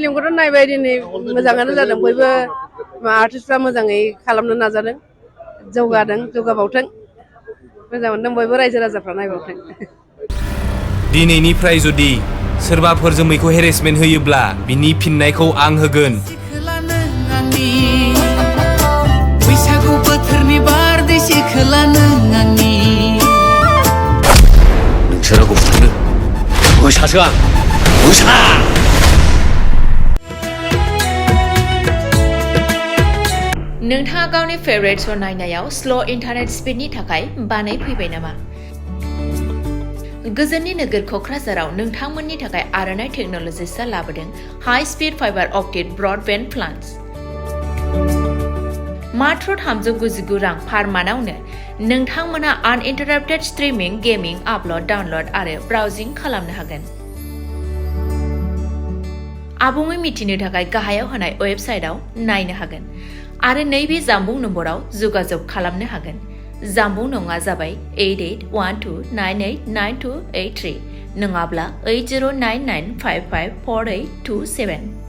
फिल्मखौथ' नायबाय दिनै मोजाङानो जादों बयबो आर्टिस्टफ्रा मोजाङै खालामनो नाजादों जौगादों जौगाबावथों मोजां मोनदों बयबो रायजो राजाफ्रा नायबावथों दिनैनिफ्राय जुदि सोरबाफोर जोमैखौ हेरेसमेन्ट होयोब्ला बिनि फिननायखौ आं होगोन बैसागु बोथोरनि बारदै सिखोला नों आंनि नोंसोरो गथ'नो मोसासो आं मोसा नोंथाङा गावनि फेभरेट श' नायनायाव स्ल' इन्टारनेट स्पिडनि थाखाय बानायफैबाय नामा गोजोननि नोगोर क'क्राझाराव नोंथांमोननि थाखाय आर'नाइ टेक्न'लजिसआ लाबोदों high speed fibre optic broadband plans मात्र 399 रां पार मान्थआवनो नोंथांमोना आनइन्टाराप्टेड स्ट्रीमिंग गेमिं आपल'ड डाउनल'ड आरो ब्राउजिं खालामनो हागोन आबुङै मिथिनो थाखाय गाहायाव होनाय वेबसाइटआव नायनो हागोन आरो नैबे जामबुं नम्बराव जगाजग खालामनो हागोन जामबुं नङा जाबाय 8812989283 नङाब्ला 8099554827